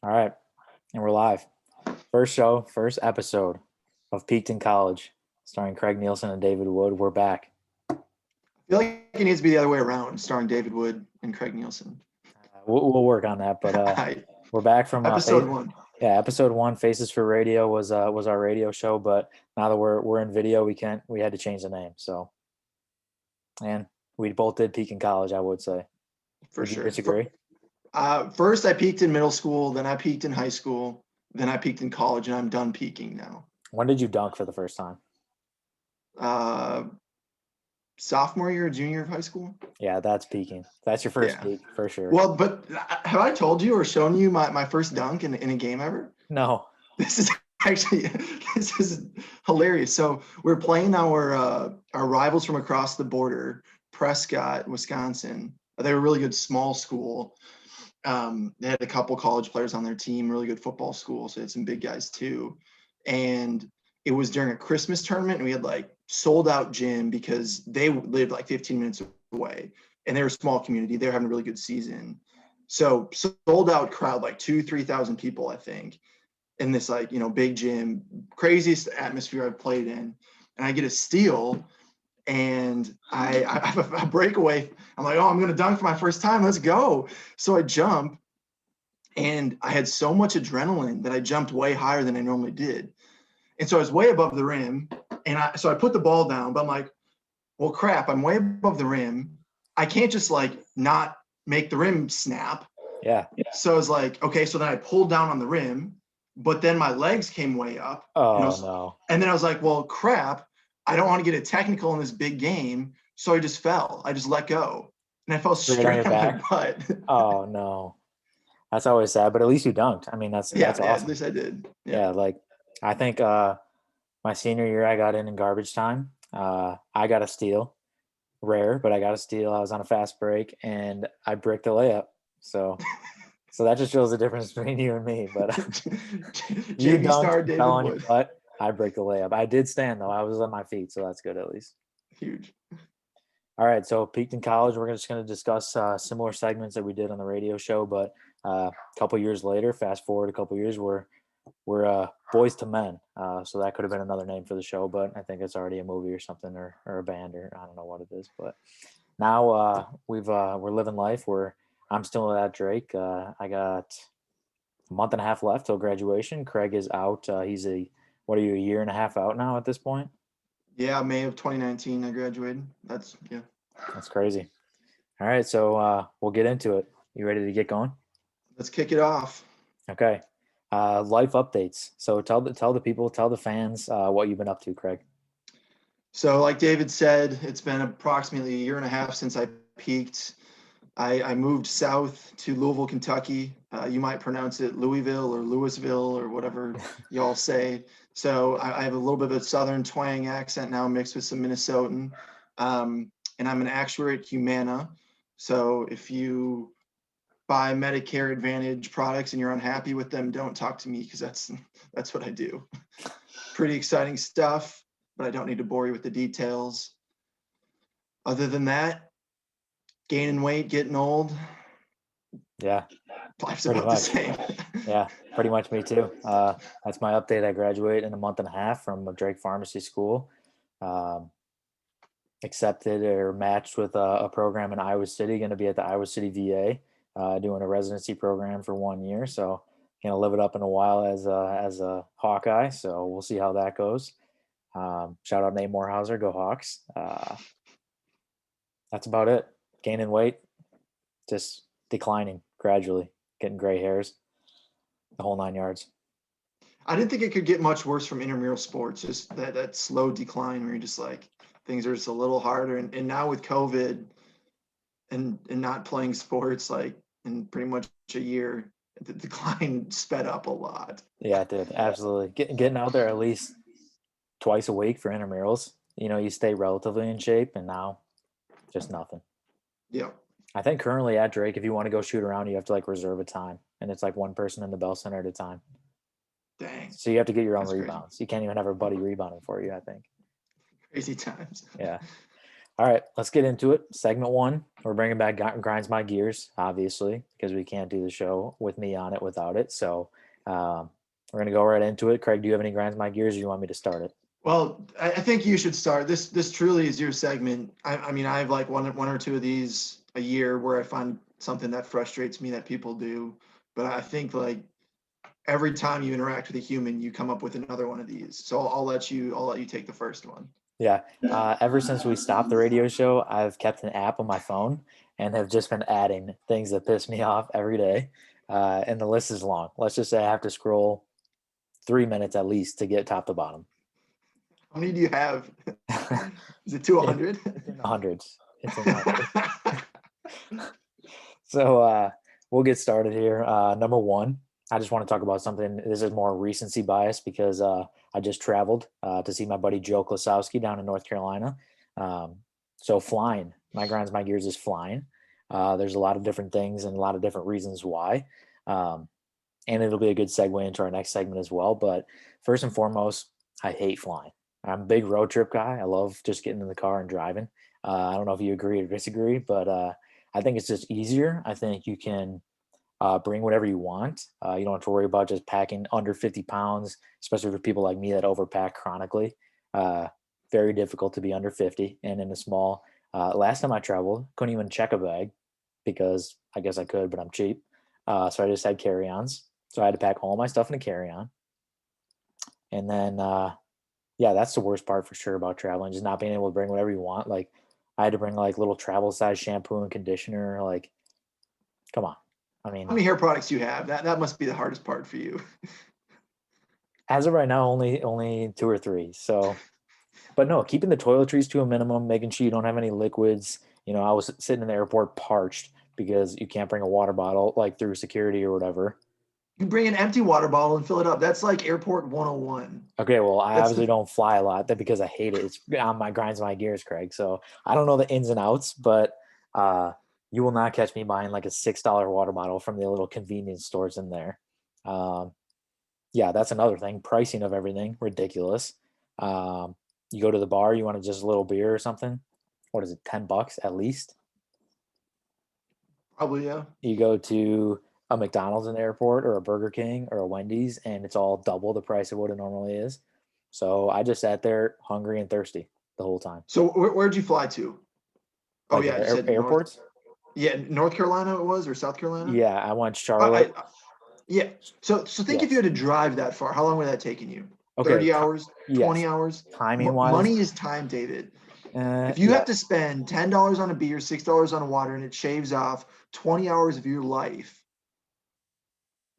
All right, and we're live. First show, first episode of Peaked in College, starring Craig Nielsen and David Wood. We're back. I feel like it needs to be the other way around, starring David Wood and Craig Nielsen. We'll work on that, but Hi. we're back from Episode one. yeah, episode one. Faces for Radio was our radio show, but now that we're in video, we had to change the name. So, and we both did peak in college, I would say. For Would you sure. disagree? First, I peaked in middle school, then I peaked in high school, then I peaked in college, and I'm done peaking now. When did you dunk for the first time? Uh, Sophomore year or junior year of high school? Yeah, that's peaking. That's your first Yeah. peak for sure. Well, but have I told you or shown you my first dunk in a game ever? No. This is actually this is hilarious. So we're playing our rivals from across the border, Prescott, Wisconsin. They were a really good small school. They had a couple college players on their team, really good football school, so they had some big guys too. And it was during a Christmas tournament, and we had like sold out gym because they lived like 15 minutes away, and they were a small community. They were having a really good season, so sold out crowd, like 2,000-3,000 people, I think, in this like big gym, craziest atmosphere I've played in. And I get a steal, and I have a breakaway. I'm like, oh, I'm gonna dunk for my first time. Let's go. So I jump, and I had so much adrenaline that I jumped way higher than I normally did. And so I was way above the rim, and so I put the ball down, but I'm like, well, crap, I'm way above the rim. I can't just like not make the rim snap. Yeah. So I was like, okay, so then I pulled down on the rim, but then my legs came way up. Oh no. And then I was like, well, crap, I don't want to get a technical in this big game. So I just fell. I just let go. And I fell Straight on your straight on my back? butt. Oh no. That's always sad, but at least you dunked. I mean, that's Yeah, at awesome. least I did. Yeah. Yeah, like I think my senior year I got in garbage time. I got a steal, rare, but I got a steal. I was on a fast break and I bricked a layup. So that just shows the difference between you and me. But you JV dunked, star you fell David on your Wood. butt. I bricked the layup. I did stand though. I was on my feet, so that's good at least. Huge. All right, so peaked in college. We're just going to discuss similar segments that we did on the radio show, but a couple years later, fast forward a couple years, we're boys to men. So that could have been another name for the show, but I think it's already a movie or something, or a band, or I don't know what it is. But now we're living life. I'm still at Drake. I got a month and a half left till graduation. Craig is out. What are you, a year and a half out now at this point? Yeah, May of 2019, I graduated. That's crazy. All right, so we'll get into it. You ready to get going? Let's kick it off. Okay. Life updates. So tell the people, tell the fans what you've been up to, Craig. So like David said, it's been approximately a year and a half since I peaked. I moved south to Louisville, Kentucky. You might pronounce it Louisville or Louisville or whatever y'all say. So I have a little bit of a southern twang accent now mixed with some Minnesotan. And I'm an actuary at Humana. So if you buy Medicare Advantage products and you're unhappy with them, don't talk to me, because that's what I do. Pretty exciting stuff, but I don't need to bore you with the details. Other than that, gaining weight, getting old. Yeah, Life's pretty about the much. same. Yeah, pretty much me too. That's my update. I graduate in a month and a half from Drake Pharmacy School. Accepted or matched with a program in Iowa City. Going to be at the Iowa City VA, doing a residency program for 1 year. So gonna live it up in a while as a Hawkeye. So we'll see how that goes. Shout out Nate Morehauser, go Hawks. That's about it. Gaining weight, just declining gradually, getting gray hairs, the whole 9 yards. I didn't think it could get much worse from intramural sports. Just that slow decline where you're just like, things are just a little harder. And now with COVID and not playing sports like in pretty much a year, the decline sped up a lot. Yeah, it did. Absolutely. Getting out there at least twice a week for intramurals. You stay relatively in shape, and now just nothing. Yeah. I think currently at Drake, if you want to go shoot around, you have to like reserve a time, and it's like one person in the Bell Center at a time. Dang. So you have to get your own That's crazy. rebounds. You can't even have a buddy rebounding for you, I think. Crazy times. Yeah. All right, let's get into it. Segment one, we're bringing back Grinds My Gears, obviously, because we can't do the show with me on it without it. So we're going to go right into it. Craig, do you have any Grinds My Gears or you want me to start it? Well, I think you should start. This truly is your segment. I mean, I have like one or two of these a year where I find something that frustrates me that people do. But I think like every time you interact with a human, you come up with another one of these. So I'll let you take the first one. Yeah. Ever since we stopped the radio show, I've kept an app on my phone and have just been adding things that piss me off every day. And the list is long. Let's just say I have to scroll 3 minutes at least to get top to bottom. How many do you have? Is it It, 200? it's in the hundreds. It's in the hundreds. So we'll get started here. Number one, I just want to talk about something. This is more recency bias because I just traveled to see my buddy Joe Klosowski down in North Carolina. So flying, my grinds my gears is flying. There's a lot of different things and a lot of different reasons why. Um, and it'll be a good segue into our next segment as well. But first and foremost, I hate flying. I'm a big road trip guy. I love just getting in the car and driving. I don't know if you agree or disagree, but I think it's just easier. I think you can bring whatever you want. You don't have to worry about just packing under 50 pounds, especially for people like me that overpack chronically. Uh, Very difficult to be under 50. And in a small, last time I traveled, couldn't even check a bag because I guess I could, but I'm cheap. So I just had carry ons. So I had to pack all my stuff in a carry on. And then, yeah, that's the worst part for sure about traveling, just not being able to bring whatever you want. Like, I had to bring like little travel size shampoo and conditioner. Like, come on. I How mean, many hair products do you have? That must be the hardest part for you. as of right now, only two or three. So, but no, keeping the toiletries to a minimum, making sure you don't have any liquids. I was sitting in the airport parched because you can't bring a water bottle like through security or whatever. You bring an empty water bottle and fill it up. That's like airport 101. Okay, well, I That's obviously the don't fly a lot that because I hate it. It's on my grinds my gears, Craig. So I don't know the ins and outs, but uh, you will not catch me buying like a $6 water bottle from the little convenience stores in there. Um, yeah, that's another thing. Pricing of everything ridiculous. Um, you go to the bar, you want just a little beer or something. What is it, $10 at least? probably, yeah. You go to a McDonald's in the airport or a Burger King or a Wendy's, and it's all double the price of what it normally is. So I just sat there hungry and thirsty the whole time. So where'd you fly to? Oh Like yeah, you said North. airports. Yeah, North Carolina it was, or South Carolina? Yeah, I went I, Charlotte. I yeah. So think if you Yes. had to drive that far, how long would that taken you? Okay. 30 hours, 20 Yes. hours? Timing wise, Money is time, David. If you have to yes. spend $10 on a beer, $6 on water, and it shaves off 20 hours of your life,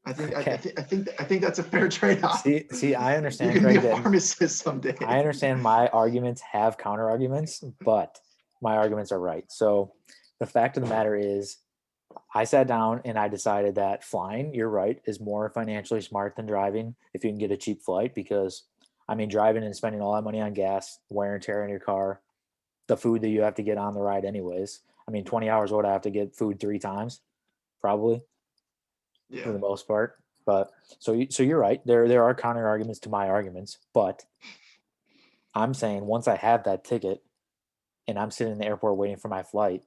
Okay. I think that's a fair trade-off. See, I You're understand, gonna be Craig, a that pharmacist I someday. understand my arguments have counter arguments, but my arguments are right. So the fact of the matter is, I sat down and I decided that flying, you're right, is more financially smart than driving if you can get a cheap flight because I mean driving and spending all that money on gas, wear and tear in your car, the food that you have to get on the ride anyways. I mean 20 hours would I have to get food 3 times probably for Yeah. the most part. But so you're right. There are counter arguments to my arguments, but I'm saying once I have that ticket and I'm sitting in the airport waiting for my flight,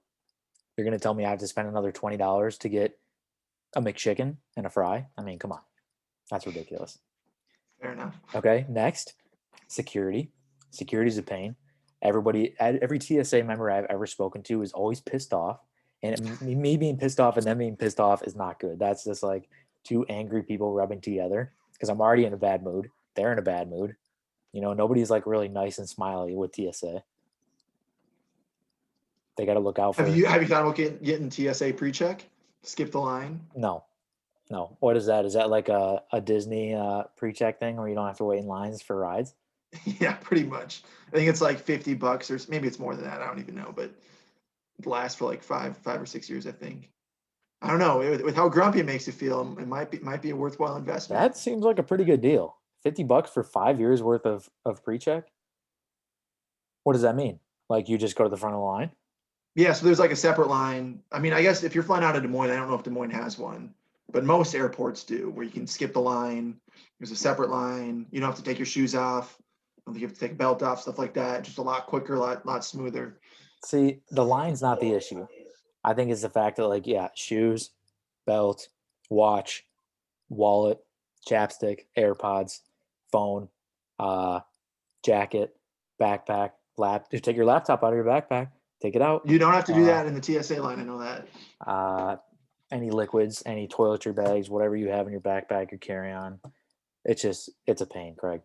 you're going to tell me I have to spend another $20 to get a McChicken and a fry? I mean, come on. That's ridiculous. Fair enough. Okay, next, security. Security is a pain. Every TSA member I've ever spoken to is always pissed off, and me being pissed off and them being pissed off is not good. That's just like two angry people rubbing together because I'm already in a bad mood. They're in a bad mood. Nobody's like really nice and smiley with TSA. They got to look out Have for. you thought about getting TSA pre-check? Skip the line. No, no. What is that? Is that like a Disney pre-check thing where you don't have to wait in lines for rides? Yeah, pretty much. I think it's like $50 or maybe it's more than that. I don't even know, but it lasts for like five or 6 years, I think. I don't know. With how grumpy it makes you feel, it might be a worthwhile investment. That seems like a pretty good deal. $50 for 5 years worth of pre-check. What does that mean? Like you just go to the front of the line? Yeah, so there's like a separate line. I mean, I guess if you're flying out of Des Moines, I don't know if Des Moines has one, but most airports do, where you can skip the line. There's a separate line. You don't have to take your shoes off. I don't think you have to take a belt off, stuff like that. Just a lot quicker, lot smoother. See, the line's not the issue. I think it's the fact that, like, yeah, shoes, belt, watch, wallet, chapstick, AirPods, phone, uh, jacket, backpack, just take your laptop out of your backpack, take it out. You don't have to do Uh, that in the TSA line. I know that. uh, any liquids, any toiletry bags, whatever you have in your backpack or carry on. It's a pain, Craig.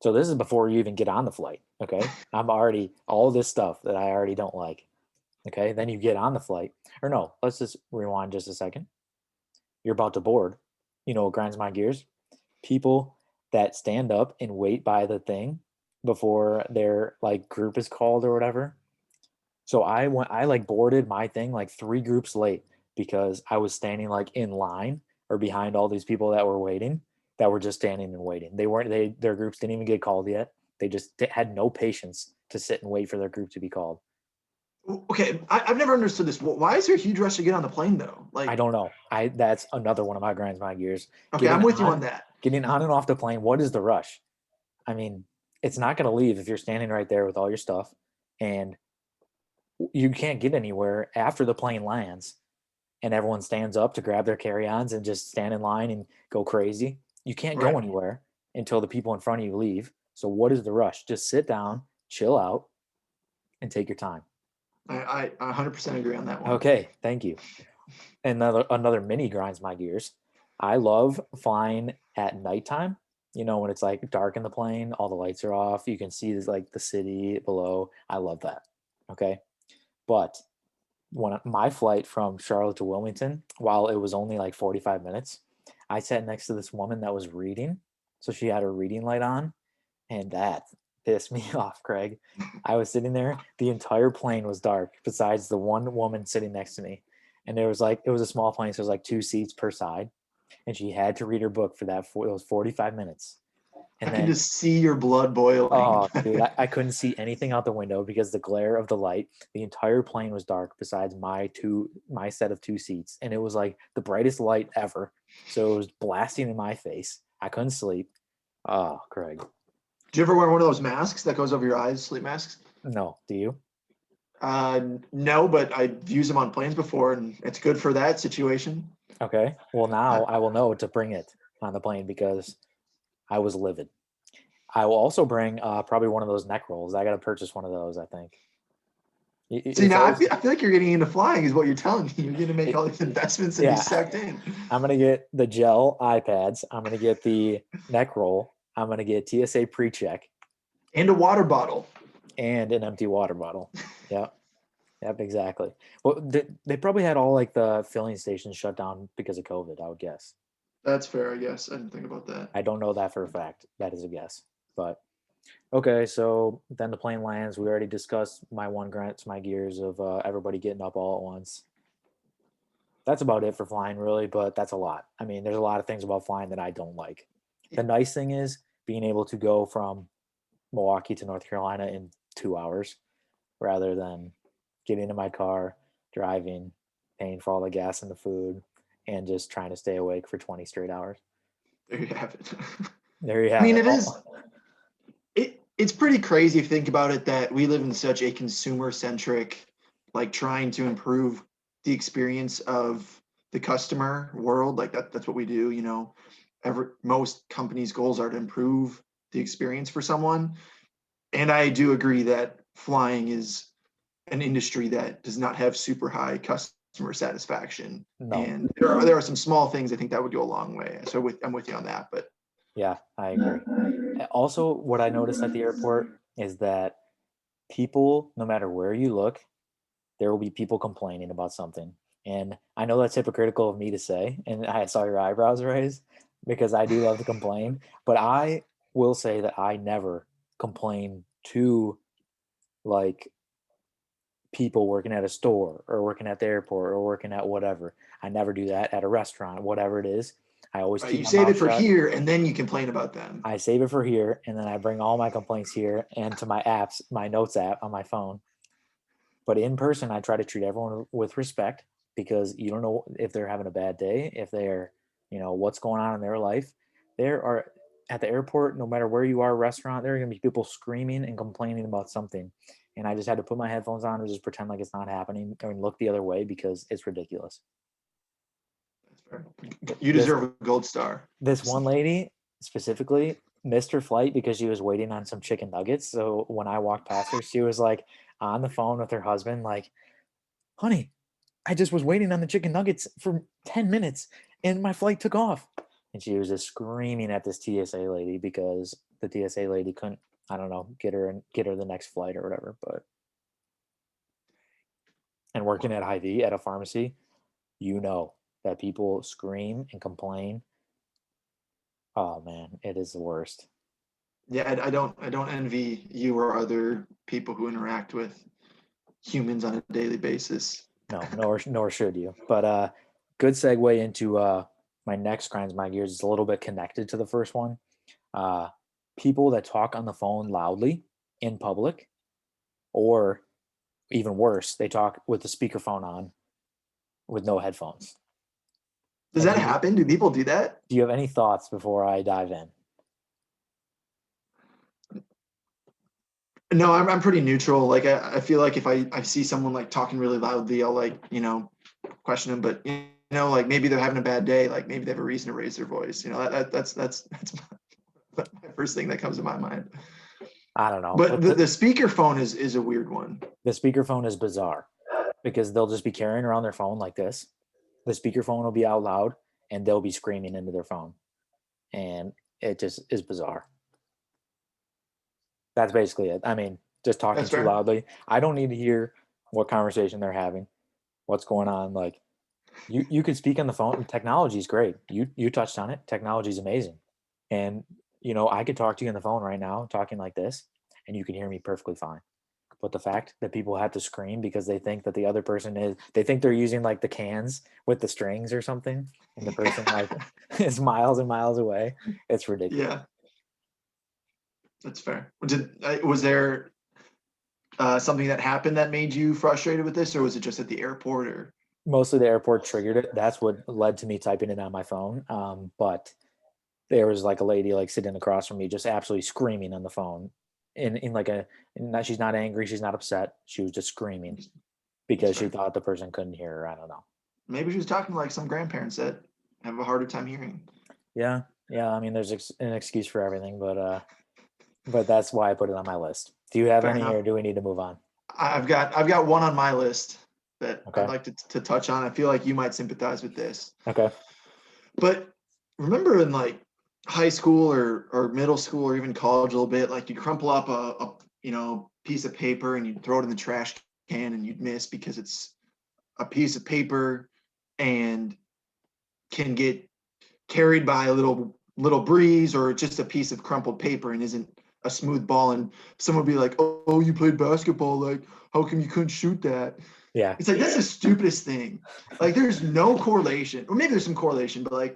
So this is before you even get on the flight. Okay. I'm already, all this stuff that I already don't like. Okay. Then you get on the flight. Or no, let's just rewind just a second. You're about to board. You know what grinds my gears? People that stand up and wait by the thing before their like group is called or whatever. So I like boarded my thing like 3 groups late because I was standing like in line or behind all these people that were waiting, that were just standing and waiting. Their groups didn't even get called yet. They just had no patience to sit and wait for their group to be called. Okay, I've never understood this. Why is there a huge rush to get on the plane though? I Like, don't know. I That's another one of my grinds my gears. okay, I'm Getting with you on on that. getting on and off the plane. What is the rush? I mean, it's not going to leave if you're standing right there with all your stuff, and you can't get anywhere after the plane lands and everyone stands up to grab their carry-ons and just stand in line and go crazy. You can't go Right. anywhere until the people in front of you leave. So what is the rush? Just sit down, chill out, and take your time. I 100% agree on that one. Okay, thank you. Another mini grinds my gears. I love flying at nighttime. You know, when it's like dark in the plane, all the lights are off, you can see like the city below. I love that. Okay. But when my flight from Charlotte to Wilmington, while it was only like 45 minutes, I sat next to this woman that was reading. So she had her reading light on, and that pissed me off, Craig. I was sitting there, the entire plane was dark, besides the one woman sitting next to me. And it was a small plane, so it was like 2 seats per side. And she had to read her book for those 45 minutes. I And can then just see your blood boiling. oh, dude, I couldn't see anything out the window because the glare of the light. The entire plane was dark besides my set of 2 seats, and it was like the brightest light ever. So it was blasting in my face. I couldn't sleep. Oh, Craig, Do you ever wear one of those masks that goes over your eyes, sleep masks? no, do you? No, but I've used them on planes before, and it's good for that situation. Okay. Well, Uh, now I will know to bring it on the plane because I was livid. I will also bring probably one of those neck rolls. I got to purchase one of those. I think See, it's now always I feel like you're getting into flying, is what you're telling me. You're going to make all these investments and be yeah. sucked in. I'm gonna get the gel iPads. I'm gonna get the neck roll. I'm gonna get TSA pre-check And a water bottle. and an empty water bottle. Yep, yep, exactly. Well, they probably had all like the filling stations shut down because of COVID. I would guess. That's fair, I guess. I didn't think about that. I don't know that for a fact. That is a guess. But okay, so then the plane lands. We already discussed my one grants my gears of everybody getting up all at once. That's about it for flying, really. But that's a lot. I mean, there's a lot of things about flying that I don't like. The nice thing is being able to go from Milwaukee to North Carolina in 2 hours rather than getting in my car, driving, paying for all the gas and the food, and just trying to stay awake for 20 straight hours. There you have it. There you I have mean, it. it is. It's pretty crazy if you think about it that we live in such a consumer centric, like trying to improve the experience of the customer world. Like that's what we do. Most companies' goals are to improve the experience for someone. And I do agree that flying is an industry that does not have super high customer satisfaction. No. And there are some small things I think that would go a long way. So I'm with you on that. But Yeah, I agree. Also, what I noticed at the airport is that people, no matter where you look, there will be people complaining about something. And I know that's hypocritical of me to say, and I saw your eyebrows raise because I do love to complain, but I will say that I never complain to like people working at a store or working at the airport or working at whatever. I never do that at a restaurant, whatever it is. I always keep you my save mouth it for shut. here and then you complain about them. I save it for here and then I bring all my complaints here and to my apps, my notes app on my phone. But in person, I try to treat everyone with respect because you don't know if they're having a bad day, if they're, what's going on in their life. There are at the airport, no matter where you are, restaurant, there are gonna be people screaming and complaining about something. And I just had to put my headphones on and just pretend like it's not happening and look the other way because it's ridiculous. That's fair. You This deserve a gold star. this one lady specifically missed her flight because she was waiting on some chicken nuggets. So when I walked past her, she was like on the phone with her husband, like, honey, I just was waiting on the chicken nuggets for 10 minutes and my flight took off. And she was just screaming at this TSA lady because the TSA lady couldn't, I don't know, get her the next flight or whatever. But and working at Hy-Vee at a pharmacy, you know that people scream and complain. Oh man, it is the worst. Yeah, I don't envy you or other people who interact with humans on a daily basis. No, nor should you. But good segue into my next grinds my gears. It's a little bit connected to the first one. Uh, People that talk on the phone loudly in public, or even worse, they talk with the speakerphone on with no headphones. Does And that happen? Do people do that? do you have any thoughts before I dive in? No, I'm pretty neutral. Like I feel like if I see someone like talking really loudly, I'll like, question them. But like maybe they're having a bad day, like maybe they have a reason to raise their voice. That's my first thing that comes to my mind. I don't know, But but the speakerphone is a weird one. the speakerphone is bizarre because they'll just be carrying around their phone like this. The speakerphone will be out loud and they'll be screaming into their phone. And it just is bizarre. That's basically it. I mean, just talking That's too fair. loudly. I don't need to hear what conversation they're having, what's going on. Like you could speak on the phone. Technology is great. You touched on it. Technology is amazing. And I could talk to you on the phone right now, talking like this, and you can hear me perfectly fine. But the fact that people have to scream because they think that the other person they think they're using like the cans with the strings or something, and the person like is miles and miles away. It's ridiculous. Yeah, that's fair. Was there something that happened that made you frustrated with this, or was it just at the airport? Or Mostly the airport triggered it. That's what led to me typing it on my phone. But there was like a lady like sitting across from me, just absolutely screaming on the phone, in like she's not angry, she's not upset. She was just screaming that's because she fair. thought the person couldn't hear her. I don't know. Maybe she was talking to like some grandparents that have a harder time hearing. Yeah, yeah. I mean, there's an excuse for everything, but that's why I put it on my list. Do you have Fair any, enough. or do we need to move on? I've got one on my list that I'd Okay. like to touch on. I feel like you might sympathize with this. Okay. But remember in like high school or middle school or even college a little bit, like you'd crumple up a piece of paper and you'd throw it in the trash can and you'd miss because it's a piece of paper and can get carried by a little breeze, or just a piece of crumpled paper and isn't a smooth ball, and someone would be like, oh, you played basketball, like how come you couldn't shoot that? Yeah. It's like that's the stupidest thing. Like there's no correlation, or maybe there's some correlation, but like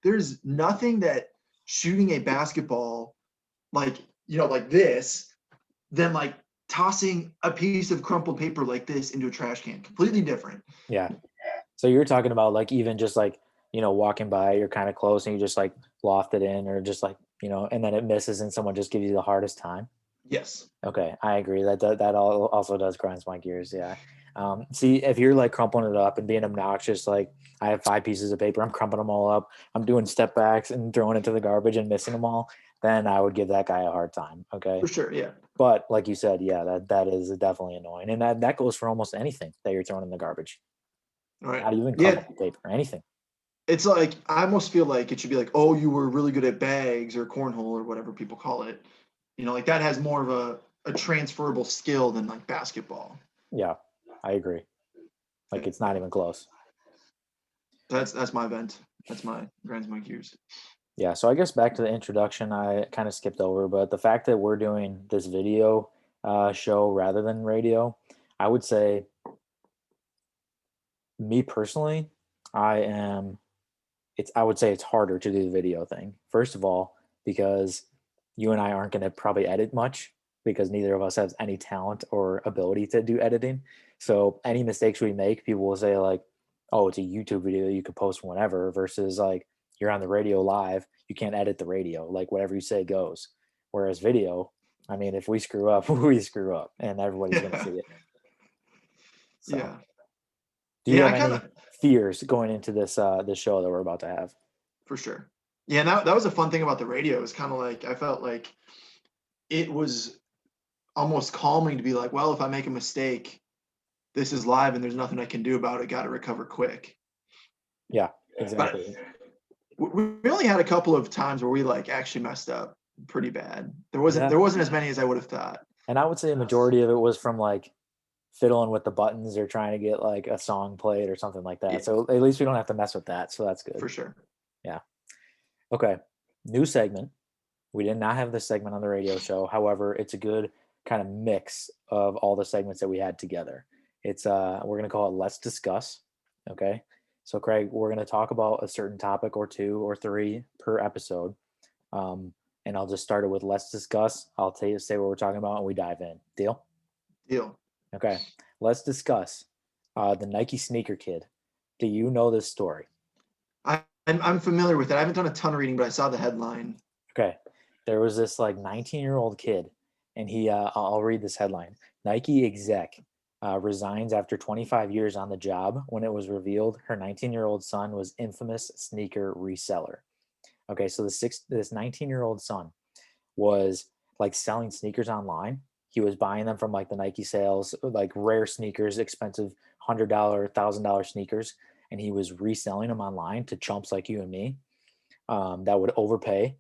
there's nothing that shooting a basketball like like this than like tossing a piece of crumpled paper like this into a trash can. Completely different. Yeah. So you're talking about like even just like walking by, you're kind of close and you just like loft it in, or just like and then it misses and someone just gives you the hardest time. Yes. Okay, I agree. That also does grinds my gears. Yeah. See, if you're like crumpling it up and being obnoxious, like I have 5 pieces of paper, I'm crumpling them all up, I'm doing step backs and throwing it to the garbage and missing them all, then I would give that guy a hard time. Okay. For sure. Yeah. But like you said, yeah, that is definitely annoying, and that goes for almost anything that you're throwing in the garbage. All right. Not even Yeah. crumpled paper, anything. It's like I almost feel like it should be like, oh, you were really good at bags or cornhole or whatever people call it. Like that has more of a transferable skill than like basketball. Yeah, I agree. Like Okay. it's not even close. That's my event. That's my grinds my gears. Yeah, so I guess back to the introduction, I kind of skipped over, but the fact that we're doing this video show rather than radio, I would say, me personally, I am. I would say it's harder to do the video thing. First of all, because you and I aren't going to probably edit much because neither of us has any talent or ability to do editing. So any mistakes we make, people will say like, "Oh, it's a YouTube video you could post whenever," versus like you're on the radio live, you can't edit the radio. Like whatever you say goes. Whereas video, I mean, if we screw up, we screw up, and everybody's gonna Yeah. see it. So, Yeah. do you Yeah, have I kind any of, fears going into this show that we're about to have? for sure. Yeah, and that was a fun thing about the radio. It was kind of like I felt like it was almost calming to be like, well, if I make a mistake, this is live and there's nothing I can do about it. Got to recover quick. Yeah, But exactly. we only had a couple of times where we like actually messed up pretty bad. Yeah, There wasn't as many as I would have thought. and I would say a majority of it was from like fiddling with the buttons or trying to get like a song played or something like Yeah, that. So at least we don't have to mess with that. So that's good. for sure. Yeah. Okay. New segment. We did not have this segment on the radio show. However, it's a good kind of mix of all the segments that we had together. It's we're gonna call it Let's Discuss. Okay. So Craig, we're gonna talk about a certain topic or two or three per episode. Um, and I'll just start it with Let's Discuss. I'll tell you say what we're talking about and we dive in. Deal? Deal. Okay. Let's discuss the Nike sneaker kid. Do you know this story? I'm familiar with it. I haven't done a ton of reading, but I saw the headline. Okay. There was this like 19-year-old kid, and I'll read this headline. Nike exec resigns after 25 years on the job when it was revealed her 19-year-old son was infamous sneaker reseller. Okay, so this 19-year-old son was like selling sneakers online. He was buying them from like the Nike sales, like rare sneakers, expensive $100, $1,000 sneakers, and he was reselling them online to chumps like you and me that would overpay.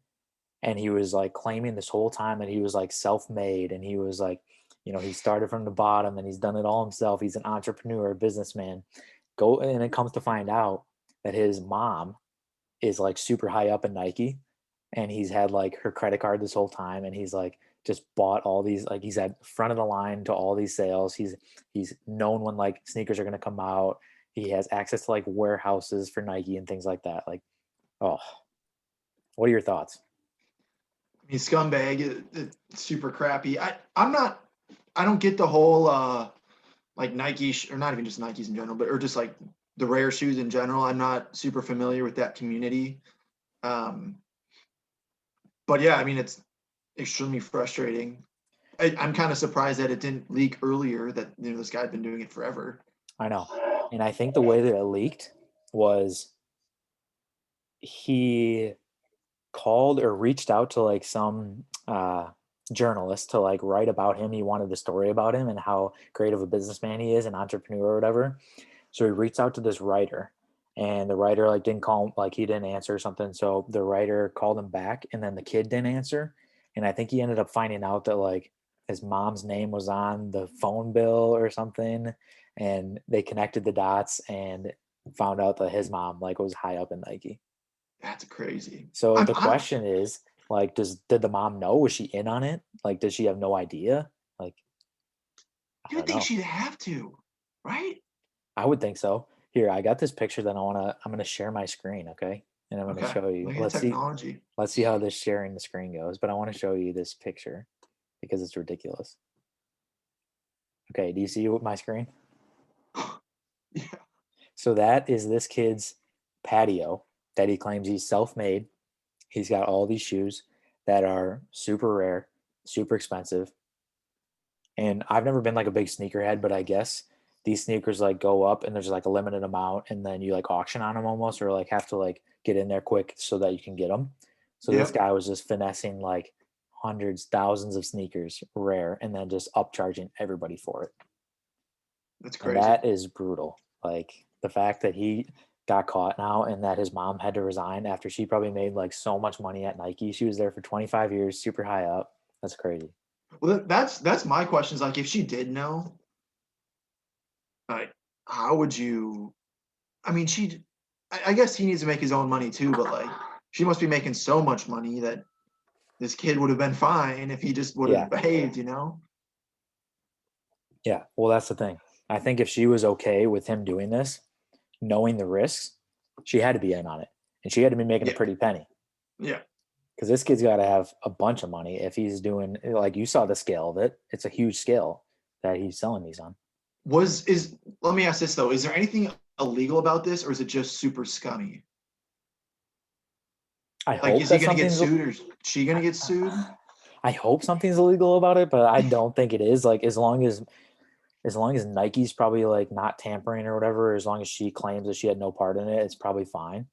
And he was like claiming this whole time that he was like self-made, and he was like, he started from the bottom and he's done it all himself. He's an entrepreneur, businessman. Go and it comes to find out that his mom is like super high up in Nike, and he's had like her credit card this whole time, and he's like just bought all these, like he's at front of the line to all these sales. He's known when like sneakers are going to come out. He has access to like warehouses for Nike and things like that. Like, oh, what are your thoughts? I mean, scumbag, it's super crappy. I'm not. I don't get the whole like Nike or not even just Nikes in general, but or just like the rare shoes in general. I'm not super familiar with that community. Um, but yeah, I mean, it's extremely frustrating. I'm kind of surprised that it didn't leak earlier. That this guy had been doing it forever. I know. And I think the way that it leaked was he called or reached out to like some journalist to like write about him. He wanted the story about him and how great of a businessman he is, an entrepreneur or whatever. So he reached out to this writer, and the writer like didn't call him, like he didn't answer or something. So the writer called him back, and then the kid didn't answer. And I think he ended up finding out that like his mom's name was on the phone bill or something, and they connected the dots and found out that his mom like was high up in Nike. That's crazy. So I'm, the I'm question is, like, did the mom know? Was she in on it? Like, does she have no idea? Like, I you would don't think know. she'd have to, right? I would think so. Here, I got this picture that I'm gonna share my screen, okay? And I'm gonna Okay. show you. Look at technology. Let's see how this sharing the screen goes. But I want to show you this picture because it's ridiculous. Okay, do you see my screen? Yeah. So that is this kid's patio that he claims he's self-made. He's got all these shoes that are super rare, super expensive. And I've never been like a big sneakerhead, but I guess these sneakers like go up and there's like a limited amount, and then you like auction on them almost, or like have to like get in there quick so that you can get them. So this Yep. guy was just finessing like hundreds, thousands of sneakers, rare, and then just upcharging everybody for it. That's And crazy. that is brutal. Like the fact that he got caught now and that his mom had to resign after she probably made like so much money at Nike. She was there for 25 years, super high up. That's crazy. Well, that's my question. Is like if she did know, like how would you? I mean, I guess he needs to make his own money too, but like she must be making so much money that this kid would have been fine if he just would Yeah. have behaved. Yeah. Well, that's the thing. I think if she was okay with him doing this, knowing the risks, she had to be in on it. And she had to be making a Yeah. pretty penny Yeah. because this kid's got to have a bunch of money if he's doing, like, you saw the scale of it. It's a huge scale that he's selling these on. Let me ask this though, is there anything illegal about this or is it just super scummy? I Like, hope is he that gonna get something's. sued or is she gonna get sued? I hope something's illegal about it, but I don't think it is. Like as long as Nike's probably like not tampering or whatever, as long as she claims that she had no part in it, it's probably fine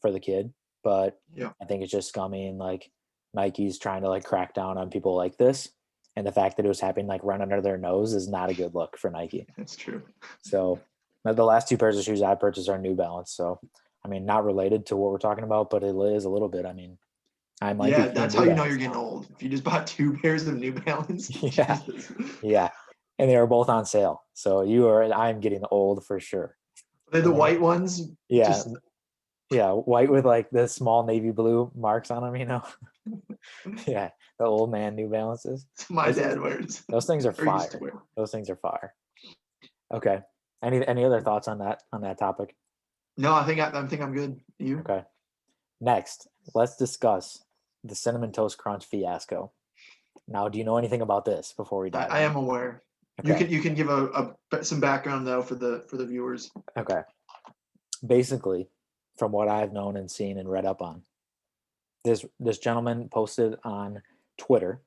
for the kid. But Yeah, I think it's just scummy and like Nike's trying to like crack down on people like this. And the fact that it was happening like right under their nose is not a good look for Nike. that's true. So the last two pairs of shoes I purchased are New Balance. So I mean, not related to what we're talking about, but it is a little bit. I mean, I might be Yeah, Team that's New how you know you're Balance getting now. old. If you just bought 2 pairs of New Balance, Yeah, Jesus. yeah, and they were both on sale. So you are. I'm getting old for sure. They're the And then white ones. yeah, Just yeah, white with like the small navy blue marks on them. Yeah, the old man New Balances. my Those things. dad wears Those things are or used to fire. wear. Those things are fire. Okay. Any other thoughts on that topic? No, I think I'm good. You? Okay. Next, let's discuss the cinnamon toast crunch fiasco. Now, do you know anything about this before we dive I in? am aware. Okay. You can give some background though for the viewers. Okay. Basically, from what I've known and seen and read up on, this gentleman posted on Twitter.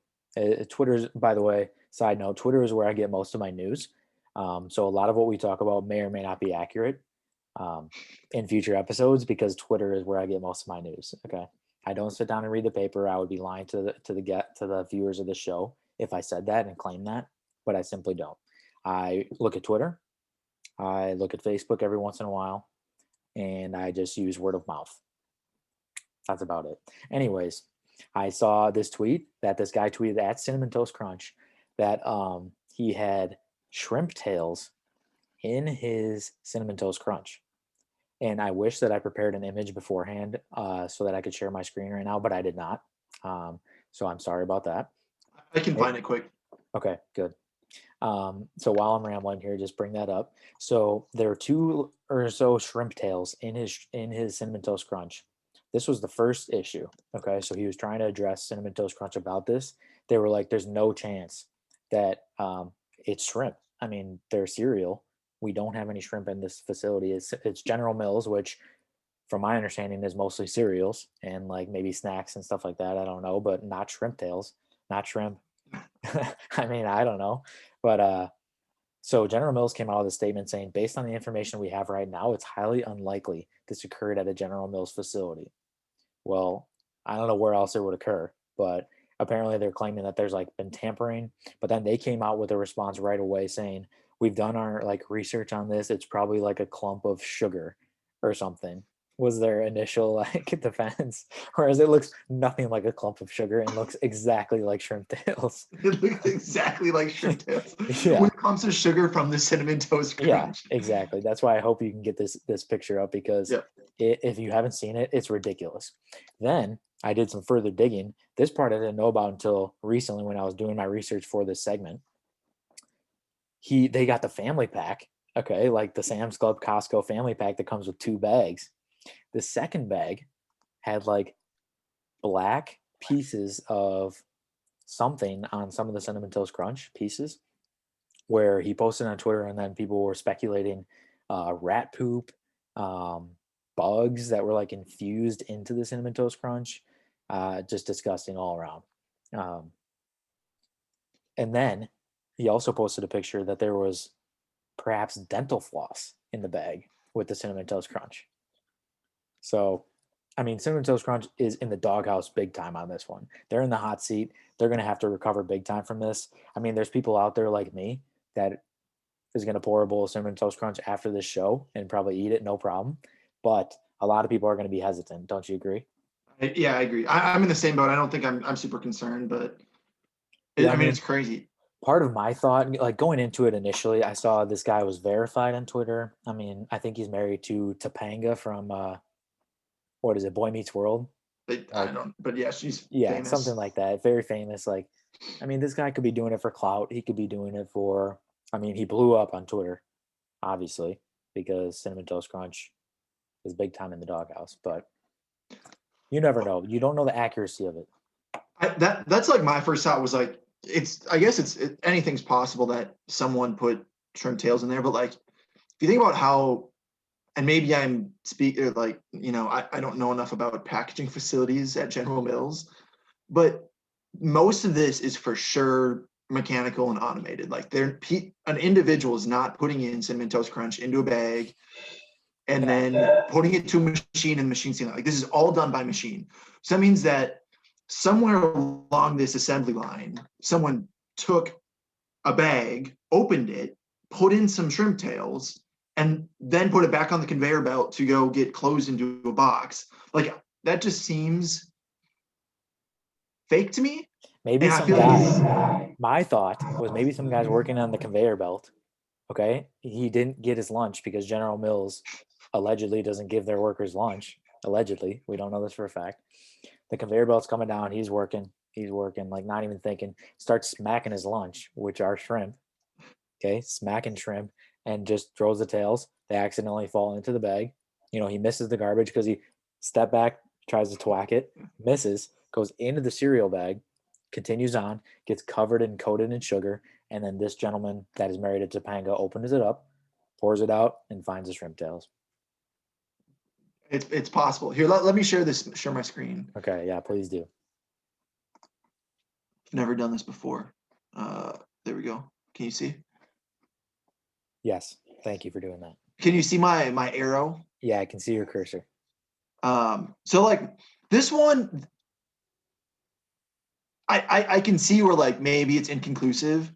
Twitter's, by the way, side note, Twitter is where I get most of my news. So a lot of what we talk about may or may not be accurate um, in future episodes because Twitter is where I get most of my news. Okay. I don't sit down and read the paper. I would be lying to the viewers of the show if I said that and claimed that, but I simply don't. I look at Twitter, I look at Facebook every once in a while, and I just use word of mouth. That's about it. Anyways, I saw this tweet that this guy tweeted at Cinnamon Toast Crunch that he had shrimp tails in his Cinnamon Toast Crunch. And I wish that I prepared an image beforehand so that I could share my screen right now, but I did not. So I'm sorry about that. I can find it quick. Okay, good. So while I'm rambling here, just bring that up. So there are two or so shrimp tails in his cinnamon toast crunch. This was the first issue. Okay, so he was trying to address cinnamon toast crunch about this. They were like, "There's no chance that it's shrimp. I mean, they're cereal. We don't have any shrimp in this facility. It's General Mills, which, from my understanding, is mostly cereals and like maybe snacks and stuff like that. I don't know, but not shrimp tails, not shrimp. I mean, I don't know, but so General Mills came out with a statement saying, based on the information we have right now, it's highly unlikely this occurred at a General Mills facility. Well, I don't know where else it would occur, but apparently they're claiming that there's like been tampering. But then they came out with a response right away saying, we've done our like research on this. It's probably like a clump of sugar or something. Was their initial like defense, whereas it looks nothing like a clump of sugar and looks exactly like shrimp tails. It looks exactly like shrimp tails. Yeah, When it comes to sugar from the cinnamon toast yeah, crunch. exactly. That's why I hope you can get this picture up because Yeah. if you haven't seen it, it's ridiculous. Then I did some further digging. This part I didn't know about until recently when I was doing my research for this segment. They got the family pack, okay, like the Sam's Club Costco family pack that comes with 2 bags. The second bag had like black pieces of something on some of the cinnamon toast crunch pieces where he posted on Twitter, and then people were speculating rat poop, um, bugs that were like infused into the cinnamon toast crunch. Just disgusting all around. Um, and then he also posted a picture that there was perhaps dental floss in the bag with the cinnamon toast crunch. So, I mean, cinnamon toast crunch is in the doghouse big time on this one. They're in the hot seat. They're going to have to recover big time from this. I mean, there's people out there like me that is going to pour a bowl of cinnamon toast crunch after this show and probably eat it, no problem. But a lot of people are going to be hesitant. Don't you agree? Yeah, I agree. I'm in the same boat. I don't think I'm super concerned, but Yeah, I I mean, it's mean, crazy. part of my thought, like going into it initially, I saw this guy was verified on Twitter. I mean, I think he's married to Topanga from what is it, Boy Meets World? I Like, don't, but yeah, she's yeah, something famous. like that. Very famous. Like, I mean, this guy could be doing it for clout. He could be doing it for. I mean, he blew up on Twitter, obviously, because Cinnamon Toast Crunch is big time in the doghouse. But you never know. You don't know the accuracy of it. That's like my first thought was like, I guess anything's possible that someone put shrimp tails in there, but like, if you think about how and maybe I'm like, I don't know enough about packaging facilities at General Mills, but most of this is for sure mechanical and automated. Like an individual is not putting in Cinnamon Toast Crunch into a bag and then putting it to a machine and the machine seeing it. Like this is all done by machine. So that means that somewhere along this assembly line, someone took a bag, opened it, put in some shrimp tails, and then put it back on the conveyor belt to go get closed into a box. Like that just seems fake to me. Maybe And I some feel guy, my thought was maybe some guy's working on the conveyor belt. Okay. He didn't get his lunch because General Mills allegedly doesn't give their workers lunch. Allegedly. We don't know this for a fact. The conveyor belt's coming down. He's working, like not even thinking. Starts smacking his lunch, which are shrimp. Okay. Smacking shrimp and just throws the tails. They accidentally fall into the bag. He misses the garbage because he step back, tries to twack it, misses, goes into the cereal bag, continues on, gets covered and coated in sugar, and then this gentleman that is married to Topanga opens it up, pours it out, and finds the shrimp tails. it's possible. Here, let me share my screen. Okay, yeah, please do. I've never done this before. There we go. Can you see? Yes, thank you for doing that. Can you see my arrow? Yeah, I can see your cursor. So like this one, I can see where like maybe it's inconclusive,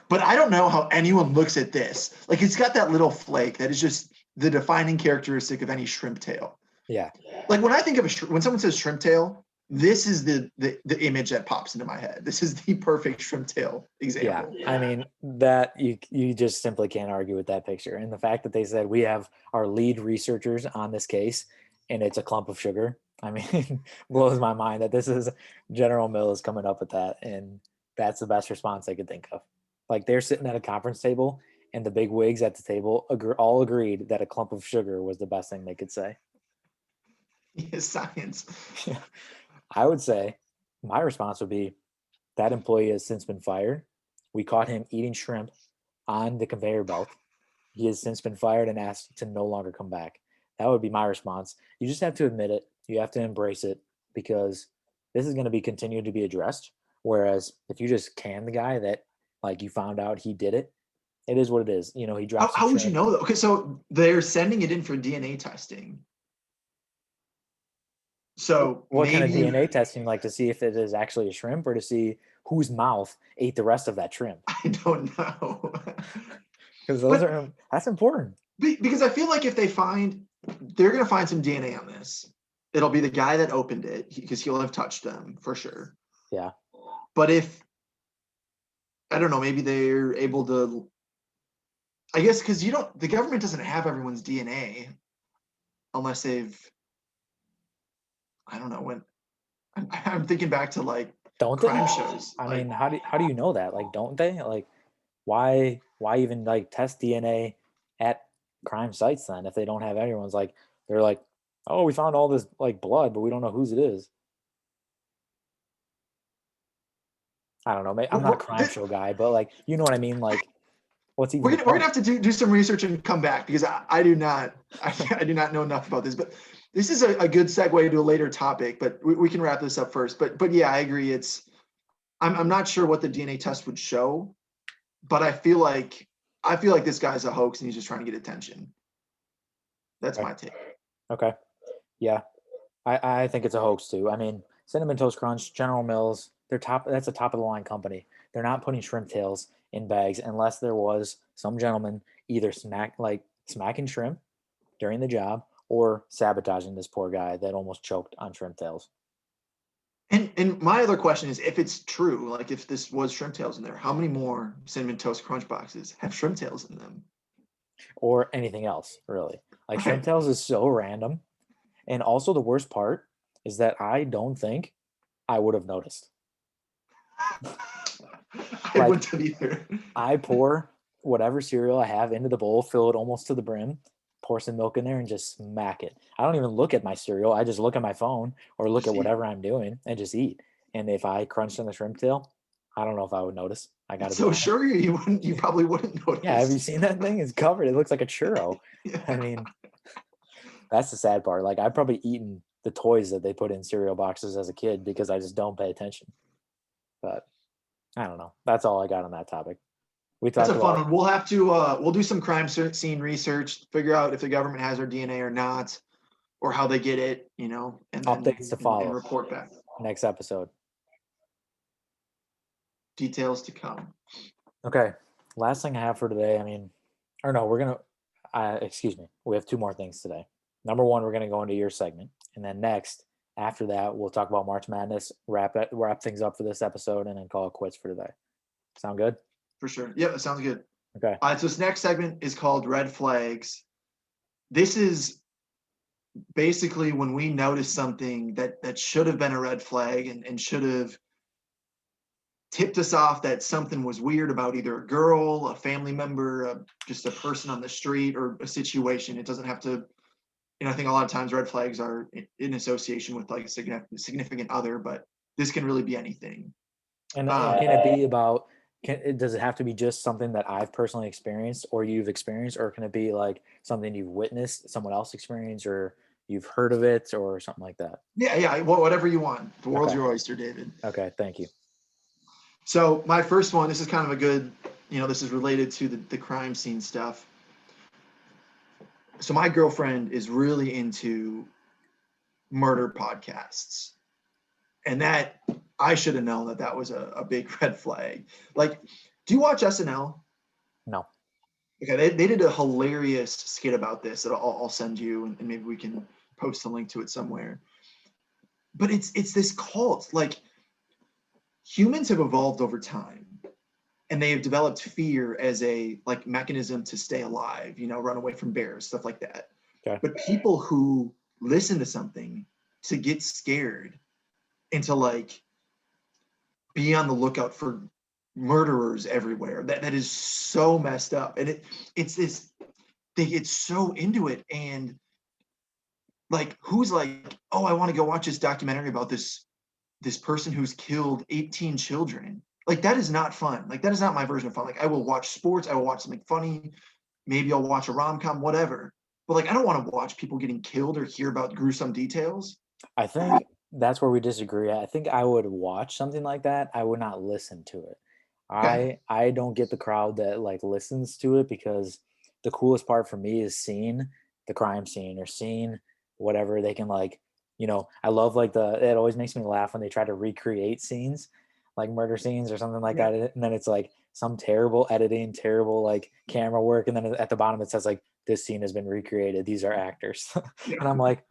but I don't know how anyone looks at this. Like it's got that little flake that is just the defining characteristic of any shrimp tail. Yeah. Like when I think of when someone says shrimp tail, this is the image that pops into my head. This is the perfect shrimp tail example. Yeah, I mean that you just simply can't argue with that picture, and the fact that they said we have our lead researchers on this case, and it's a clump of sugar. I mean, blows my mind that this is General Mills coming up with that, and that's the best response I could think of. Like they're sitting at a conference table, and the big wigs at the table all agreed that a clump of sugar was the best thing they could say. Yeah, science. I would say my response would be that employee has since been fired. We caught him eating shrimp on the conveyor belt. He has since been fired and asked to no longer come back. That would be my response. You just have to admit it. You have to embrace it because this is going to be continued to be addressed. Whereas if you just can the guy that like you found out he did it, it is what it is. He drops. How would you know though? Okay, so they're sending it in for DNA testing. So what kind of DNA testing, like to see if it is actually a shrimp or to see whose mouth ate the rest of that shrimp? I don't know. Because that's important. Because I feel like if they're going to find some DNA on this. It'll be the guy that opened it because he'll have touched them for sure. Yeah. But I don't know, maybe they're able to, I guess, because the government doesn't have everyone's DNA unless I don't know when. I'm thinking back to like don't crime shows. I mean, how do you know that? Like, don't they? Like, why even like test DNA at crime sites then if they don't have everyone's? Like, they're like, oh, we found all this like blood, but we don't know whose it is. I don't know. I'm not a crime show guy, but like, you know what I mean? Like, what's even? We're gonna have to do some research and come back because I do not know enough about this. But this is a good segue to a later topic. But we can wrap this up first. But yeah, I agree. I'm not sure what the DNA test would show, but I feel like this guy's a hoax and he's just trying to get attention. That's my take. Okay. Yeah, I think it's a hoax too. I mean, Cinnamon Toast Crunch, General Mills, that's a top of the line company. They're not putting shrimp tails in bags unless there was some gentleman either smacking shrimp during the job or sabotaging this poor guy that almost choked on shrimp tails. And my other question is, if it's true, like if this was shrimp tails in there, how many more Cinnamon Toast Crunch boxes have shrimp tails in them? Or anything else, really. Like shrimp tails is so random. And also the worst part is that I don't think I would have noticed. I wouldn't have either. I pour whatever cereal I have into the bowl, fill it almost to the brim, pour some milk in there and just smack it. I don't even look at my cereal. I just look at my phone or look at whatever I'm doing and just eat. And if I crunched on the shrimp tail, I don't know if I would notice. I got to be honest. Sure you probably wouldn't notice. Yeah, have you seen that thing? It's covered. It looks like a churro. Yeah. I mean, That's the sad part. Like I've probably eaten the toys that they put in cereal boxes as a kid because I just don't pay attention. But I don't know. That's all I got on that topic. We That's a talked fun about one. We'll have to we'll do some crime scene research, figure out if the government has our DNA or not, or how they get it, and then updates to and follow report back. next episode. Details to come. Okay. Last thing I have for today, I mean, or no, we're going to, excuse me. We have two more things today. Number one, we're going to go into your segment. And then next, after that, we'll talk about March Madness, wrap things up for this episode, and then call it quits for today. Sound good? For sure. Yeah, that sounds good. Okay. All right, so this next segment is called Red Flags. This is basically when we notice something that should have been a red flag and should have tipped us off that something was weird about either a girl, a family member, just a person on the street, or a situation. It doesn't have to, I think a lot of times red flags are in association with like a significant other, but this can really be anything. And can it be about, does it have to be just something that I've personally experienced or you've experienced, or can it be like something you've witnessed someone else experience, or you've heard of it, or something like that? Yeah, whatever you want. The world's Okay. your oyster, David. Okay, thank you. So my first one, this is kind of a good, this is related to the crime scene stuff. So my girlfriend is really into murder podcasts. And that, I should have known that was a big red flag. Like, do you watch SNL? No. Okay, they did a hilarious skit about this that I'll send you, and maybe we can post a link to it somewhere. But it's this cult. Like, humans have evolved over time, and they have developed fear as a like mechanism to stay alive. Run away from bears, stuff like that. Okay. But people who listen to something to get scared and to like be on the lookout for murderers everywhere, that is so messed up. And it's this, they get so into it, and like, who's like, oh, I want to go watch this documentary about this person who's killed 18 children. Like, that is not fun. Like, that is not my version of fun. Like, I will watch sports, I will watch something funny, maybe I'll watch a rom-com, whatever. But like, I don't want to watch people getting killed or hear about gruesome details. I think that's where we disagree. I think I would watch something like that. I would not listen to it. Okay. I don't get the crowd that like listens to it, because the coolest part for me is seeing the crime scene or seeing whatever they can like, I love like it always makes me laugh when they try to recreate scenes, like murder scenes or something like Yeah. that. And then it's like some terrible editing, terrible like camera work. And then at the bottom it says like, this scene has been recreated. These are actors. Yeah. And I'm like,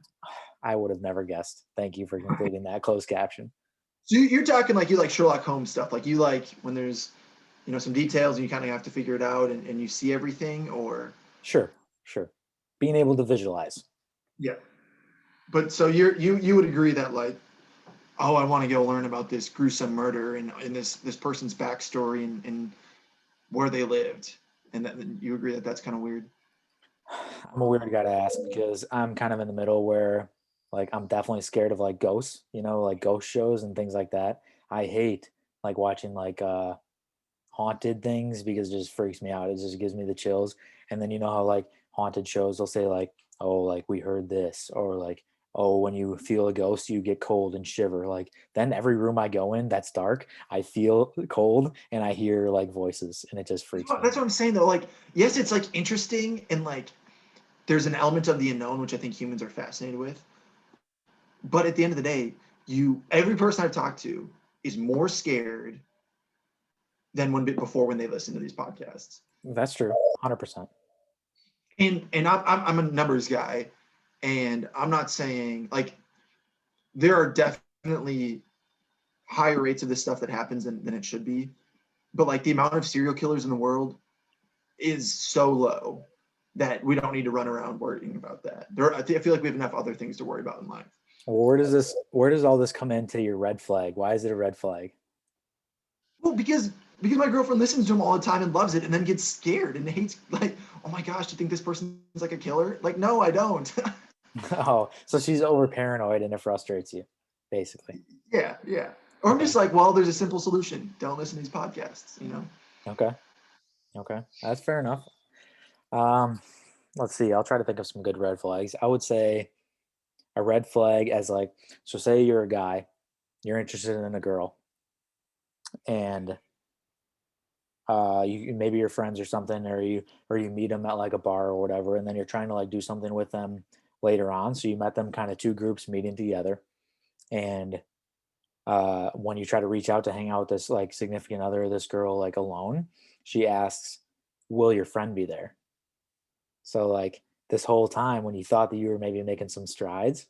I would have never guessed. Thank you for completing that closed caption. So you're talking like you like Sherlock Holmes stuff. Like, you like when there's, some details and you kind of have to figure it out, and you see everything, or. Sure. Being able to visualize. Yeah. But so you would agree that like, oh, I want to go learn about this gruesome murder and this person's backstory and where they lived, and that you agree that that's kind of weird. I'm a weird guy to ask because I'm kind of in the middle where like I'm definitely scared of like ghosts, like ghost shows and things like that. I hate like watching like haunted things because it just freaks me out. It just gives me the chills. And then how like haunted shows they'll say like, oh, like we heard this, or like, oh, when you feel a ghost you get cold and shiver. Like then every room I go in that's dark, I feel cold and I hear like voices and it just freaks me out. That's what I'm saying though. Like, yes, it's like interesting, and like there's an element of the unknown which I think humans are fascinated with. But at the end of the day, every person I've talked to is more scared than when they listen to these podcasts. That's true, 100%. And I'm a numbers guy, and I'm not saying like there are definitely higher rates of this stuff that happens than it should be, but like the amount of serial killers in the world is so low that we don't need to run around worrying about that. I feel like we have enough other things to worry about in life. Well, where does all this come into your red flag? Why is it a red flag? Well, because my girlfriend listens to him all the time and loves it, and then gets scared and hates, like, oh my gosh, do you think this person's like a killer? Like, no, I don't. Oh, so she's over paranoid and it frustrates you, basically. Yeah. Or I'm just like, well, there's a simple solution. Don't listen to these podcasts, Okay, that's fair enough. All let's see. I'll try to think of some good red flags. I would say a red flag as like, so say you're a guy, you're interested in a girl, and you maybe you're friends or something, or you meet them at like a bar or whatever, and then you're trying to like do something with them later on. So you met them kind of two groups meeting together, and when you try to reach out to hang out with this like significant other of this girl like alone, she asks, "Will your friend be there?" So like this whole time when you thought that you were maybe making some strides,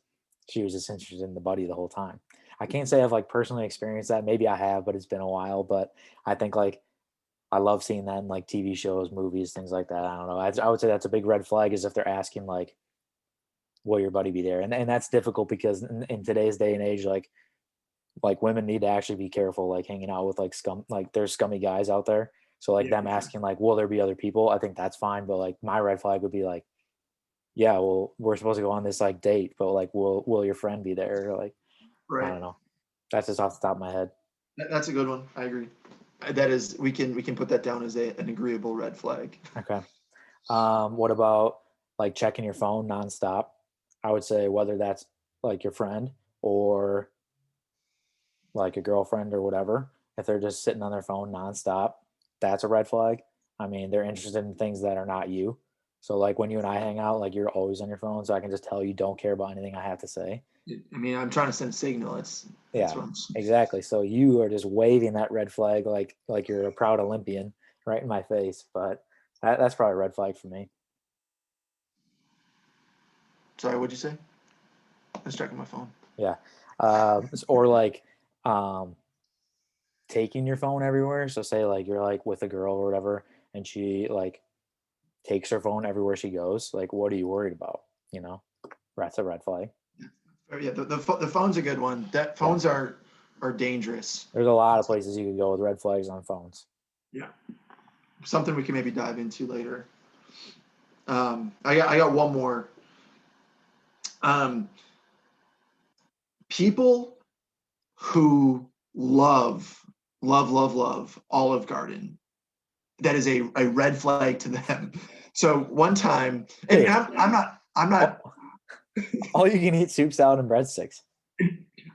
she was just interested in the buddy the whole time. I can't say I've like personally experienced that. Maybe I have, but it's been a while. But I think like I love seeing that in like TV shows, movies, things like that. I don't know. I would say that's a big red flag is if they're asking like, "Will your buddy be there?" And that's difficult because in today's day and age, like women need to actually be careful, like hanging out with like scum, like there's scummy guys out there. So like Yeah, them for sure. asking like, "Will there be other people?" I think that's fine. But like my red flag would be like, "Yeah, well, we're supposed to go on this like date, but like, will your friend be there?" Or like, I Right. don't know. That's just off the top of my head. That's a good one. I agree. That is, we can put that down as an agreeable red flag. Okay. What about like checking your phone nonstop? I would say whether that's like your friend or like a girlfriend or whatever, if they're just sitting on their phone nonstop, that's a red flag. I mean, they're interested in things that are not you. So like when you and I hang out, like you're always on your phone, so I can just tell you don't care about anything I have to say. I mean, I'm trying to send a signal. That's Yeah, what I'm. exactly. So you are just waving that red flag like you're a proud Olympian right in my face. But that's probably a red flag for me. Sorry, what'd you say? I was checking my phone. Yeah. Or like um taking your phone everywhere. So say like you're like with a girl or whatever, and she like takes her phone everywhere she goes. Like, what are you worried about? You know, that's a red flag. Yeah, the phone's a good one. That Yeah. phones are dangerous. There's a lot of places you could go with red flags on phones. Yeah, something we can maybe dive into later. I got one more. Um, People who love Olive Garden. That is a red flag to them. So one time, and Dude, I'm not. all, all you can eat soup, salad, and breadsticks.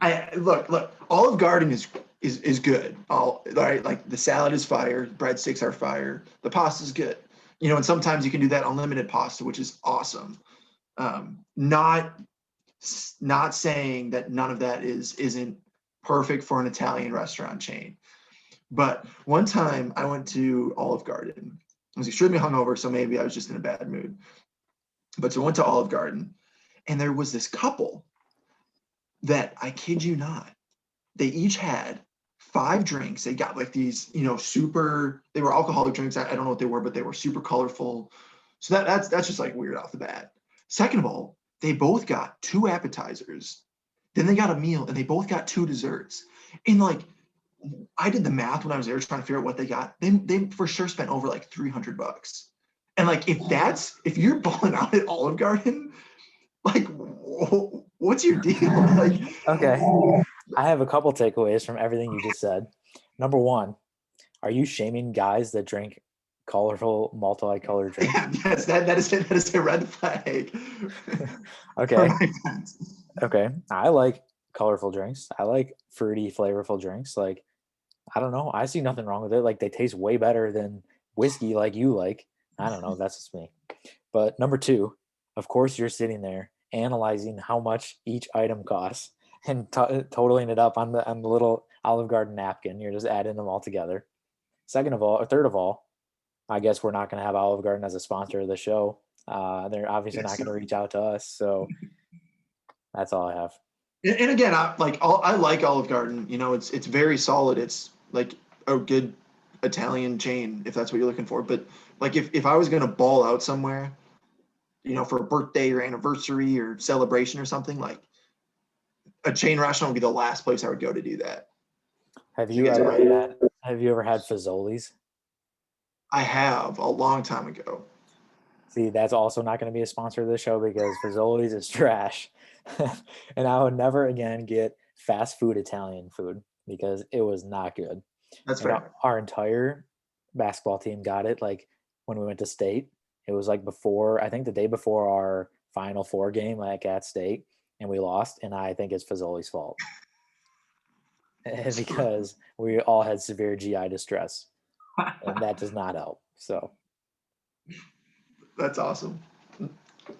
I look. Olive Garden is good. All right, like the salad is fire, breadsticks are fire, the pasta is good. And sometimes you can do that unlimited pasta, which is awesome. Not saying that none of that isn't perfect for an Italian restaurant chain. But one time I went to Olive Garden. I was extremely hungover, so maybe I was just in a bad mood. But so I went to Olive Garden, and there was this couple that, I kid you not, they each had 5 drinks. They got like these, super. They were alcoholic drinks. I don't know what they were, but they were super colorful. So that's just like weird off the bat. Second of all, they both got 2 appetizers. Then they got a meal, and they both got 2 desserts. And like, I did the math when I was there trying to figure out what they got. They for sure spent over like $300. And like, if you're balling out at Olive Garden, like, what's your deal? Like, Okay. I have a couple takeaways from everything you just said. Number one, are you shaming guys that drink colorful, multicolored drinks? yes, that is a red flag for Okay. my friends. Okay. I like colorful drinks. I like fruity, flavorful drinks. Like, I don't know. I see nothing wrong with it. Like, they taste way better than whiskey, like you like. I don't know. That's just me. But number two, of course, you're sitting there analyzing how much each item costs and totaling it up on the little Olive Garden napkin. You're just adding them all together. Second of all, or third of all, I guess we're not going to have Olive Garden as a sponsor of the show. They're obviously Yes, not going to sir. reach out to us. So that's all I have. And again, I like Olive Garden. It's very solid. It's like a good Italian chain, if that's what you're looking for. But like, if I was gonna ball out somewhere, for a birthday or anniversary or celebration or something, like a chain restaurant would be the last place I would go to do that. Have You you get to ever go. had? Have you ever had Fazoli's? I have a long time ago. See, that's also not going to be a sponsor of the show because Fazoli's is trash, and I would never again get fast food Italian food because it was not good. That's And fair. our entire basketball team got it like when we went to state. It was like before, I think the day before our Final Four game, like at State, and we lost. And I think it's Fazoli's fault because we all had severe GI distress, and that does not help. So That's awesome.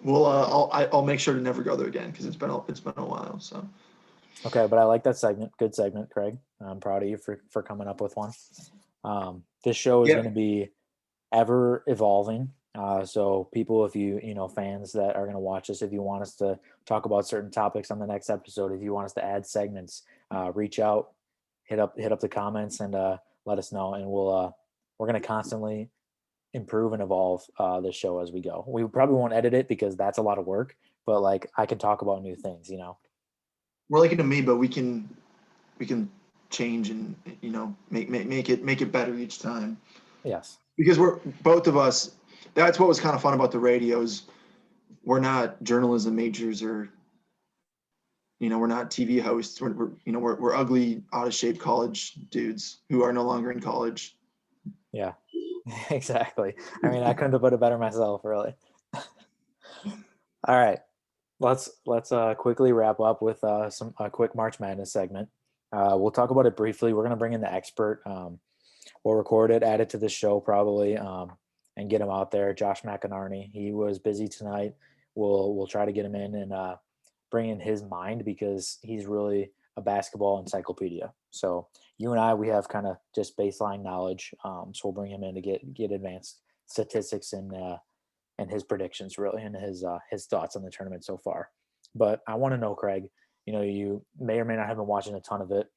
Well, I'll make sure to never go there again because it's been a while. So okay, but I like that segment. Good segment, Craig. I'm proud of you for coming up with one. This show is yeah, going to be ever evolving. So people, if fans that are going to watch this, if you want us to talk about certain topics on the next episode, if you want us to add segments, reach out, hit up the comments, and let us know, and we're going to constantly improve and evolve this show as we go. We probably won't edit it because that's a lot of work, but like I can talk about new things. we're like to me, but we can change and make it better each time Yes. because we're both of us. That's what was kind of fun about the radios. We're not journalism majors or we're not TV hosts. We're ugly, out of shape college dudes who are no longer in college. Yeah. Exactly. I mean, I couldn't have put it better myself, really. All right. Let's quickly wrap up with some quick March Madness segment. We'll talk about it briefly. We're gonna bring in the expert. We'll record it, add it to the show probably, and get him out there. Josh McInerney. He was busy tonight. We'll try to get him in and bring in his mind because he's really a basketball encyclopedia. So you and I, we have kind of just baseline knowledge. So we'll bring him in to get advanced statistics and his predictions really and his thoughts on the tournament so far. But I want to know, Craig, you may or may not have been watching a ton of it.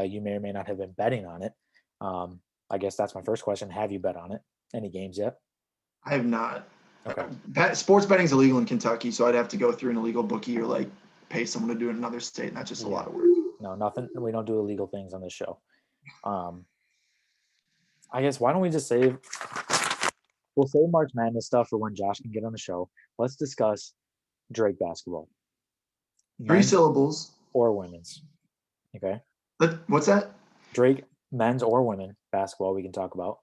You may or may not have been betting on it. I guess that's my first question. Have you bet on it? Any games yet? I have not. Okay. Sports betting is illegal in Kentucky, so I'd have to go through an illegal bookie or like pay someone to do it in another state, and that's just a lot of work. No, nothing. We don't do illegal things on this show. I guess why don't we just we'll save March Madness stuff for when Josh can get on the show. Let's discuss Drake basketball. Three Men's syllables. or women's. Okay. What's that? Drake, men's or women basketball, we can talk about.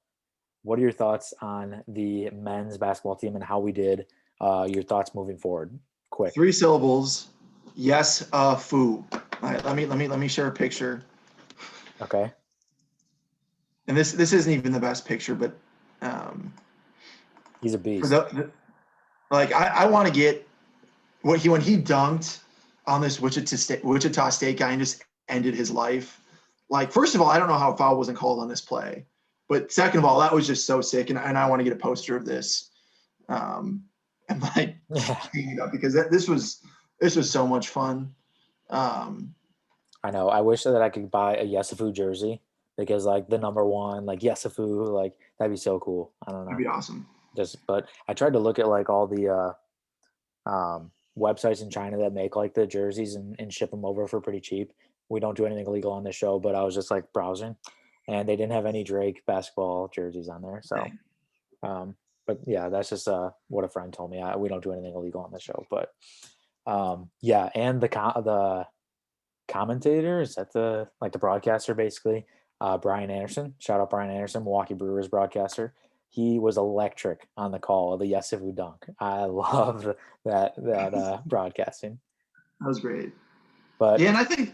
What are your thoughts on the men's basketball team and how we did? Your thoughts moving forward. Quick. 3 syllables. Yes, foo. All right, let me share a picture. Okay. And this isn't even the best picture, but He's a beast. Like I want to get when he dunked on this Wichita State guy and just ended his life. Like, first of all, I don't know how a foul wasn't called on this play, but second of all, that was just so sick, and I want to get a poster of this, and like hang it up because this was so much fun. I know. I wish that I could buy a Yesafu jersey because like the number one, like Yesafu, like that'd be so cool. I don't know. That'd be awesome. But I tried to look at like all the websites in China that make like the jerseys and ship them over for pretty cheap. We don't do anything illegal on this show, but I was just like browsing, and they didn't have any Drake basketball jerseys on there. So, but yeah, that's just what a friend told me. We don't do anything illegal on the show, but yeah, and the commentator is that the broadcaster basically, Brian Anderson. Shout out Brian Anderson, Milwaukee Brewers broadcaster. He was electric on the call of the Yesifu dunk. I love that broadcasting. That was great. But yeah, and I think.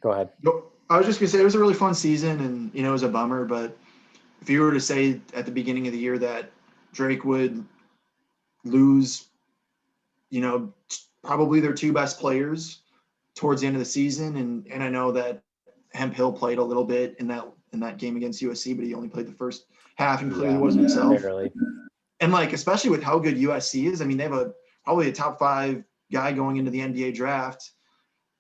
Go ahead. I was just gonna say it was a really fun season, and it was a bummer. But if you were to say at the beginning of the year that Drake would lose, probably their 2 best players towards the end of the season, and I know that Hemp Hill played a little bit in that game against USC, but he only played the first half and clearly wasn't himself. Barely. And like, especially with how good USC is, I mean, they have probably a top 5 guy going into the NBA draft,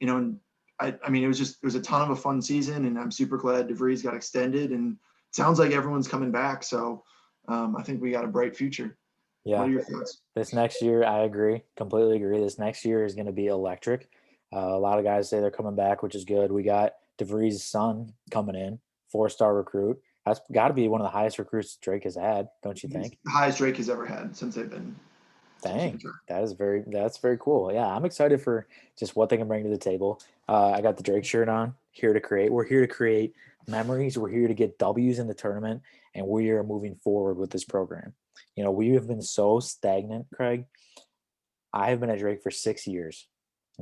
and I mean, it was a ton of a fun season, and I'm super glad DeVries got extended, and it sounds like everyone's coming back. So I think we got a bright future. Yeah. What are your thoughts? This next year, I agree, completely agree. This next year is going to be electric. A lot of guys say they're coming back, which is good. We got DeVries' son coming in, 4-star recruit. That's got to be one of the highest recruits Drake has had, don't you think? The highest Drake has ever had since they've been. Dang, that's very cool. Yeah, I'm excited for just what they can bring to the table. I got the Drake shirt on, here to create. We're here to create memories. We're here to get W's in the tournament, and we are moving forward with this program. We have been so stagnant, Craig. I have been at Drake for 6 years.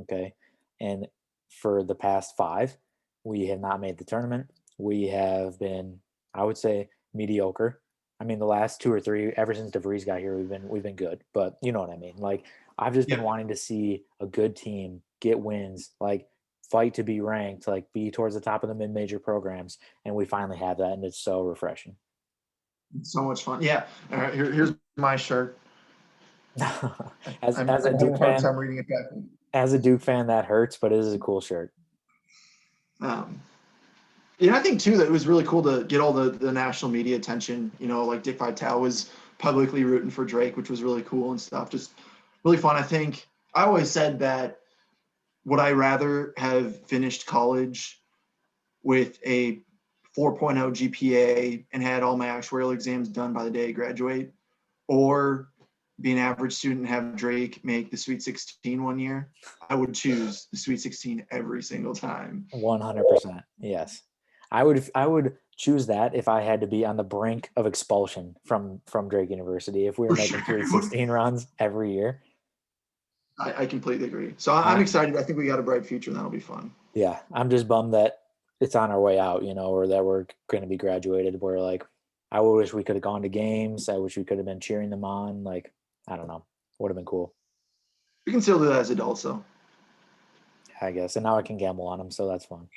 Okay. And for the past five, we have not made the tournament. We have been, I would say, mediocre. I mean, the last two or three, ever since DeVries got here, we've been good. But you know what I mean. Like, I've just been Yeah. wanting to see a good team get wins, like fight to be ranked, like be towards the top of the mid-major programs, and we finally have that, and it's so refreshing. It's so much fun. Yeah. All right. Here's my shirt. as I'm, as a I'm having Duke a hard fan, time reading it back. as a Duke fan, that hurts, but it is a cool shirt. Um, I think too that it was really cool to get all the national media attention. Like Dick Vitale was publicly rooting for Drake, which was really cool and stuff. Just really fun. I think I always said that would I rather have finished college with a 4.0 GPA and had all my actuarial exams done by the day I graduate, or be an average student and have Drake make the Sweet 16 one year? I would choose the Sweet 16 every single time. 100%. Yes. I would choose that if I had to be on the brink of expulsion from Drake University if we were For making sure. Sweet 16 runs every year. I completely agree. So I'm I, excited. I think we got a bright future, and that'll be fun. yeah, I'm just bummed that it's on our way out, or that we're going to be graduated. Where like, I wish we could have gone to games. I wish we could have been cheering them on. Like, I don't know, would have been cool, We can still do that as adults, though. I guess. And now I can gamble on them, so that's fun.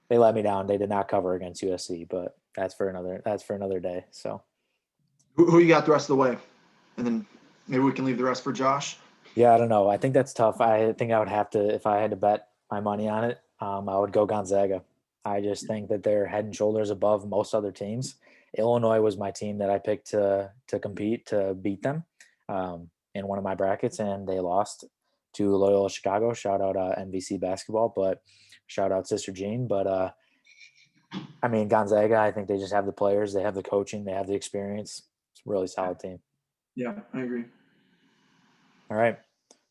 They let me down. They did not cover against USC, but that's for another day. So Who you got the rest of the way? And then maybe we can leave the rest for Josh. yeah, I don't know. I think that's tough. I think I would have to, if I had to bet my money on it, I would go Gonzaga. I just think that they're head and shoulders above most other teams. Illinois was my team that I picked to compete to beat them in one of my brackets, and they lost to Loyola Chicago. Shout out MVC basketball, but shout out Sister Jean. But I mean Gonzaga. I think they just have the players, they have the coaching, they have the experience. It's a really solid team. Yeah, I agree. All right,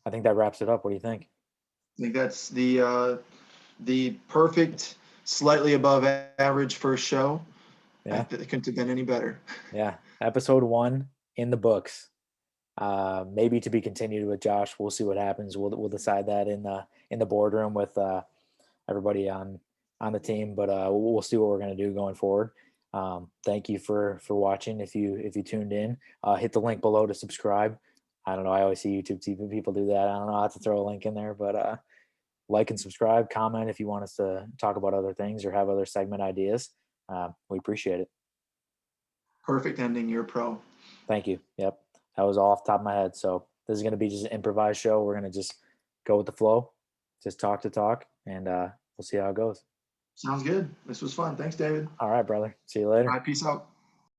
I think that wraps it up. What do you think? I think that's the perfect, slightly above average first show. Yeah. It couldn't have been any better. Yeah, episode one in the books. Maybe to be continued with Josh. We'll see what happens. We'll decide that in the boardroom with everybody on the team. But we'll see what we're gonna do going forward. Thank you for watching. If you tuned in, hit the link below to subscribe. I don't know. I always see YouTube TV people do that. I don't know how to throw a link in there, but like and subscribe. Comment if you want us to talk about other things or have other segment ideas. We appreciate it. Perfect ending. You're a pro. Thank you. Yep. That was all off the top of my head. So this is going to be just an improvised show. We're going to just go with the flow, just talk to talk, and we'll see how it goes. Sounds good. This was fun. Thanks, David. All right, brother. See you All later. right, peace out.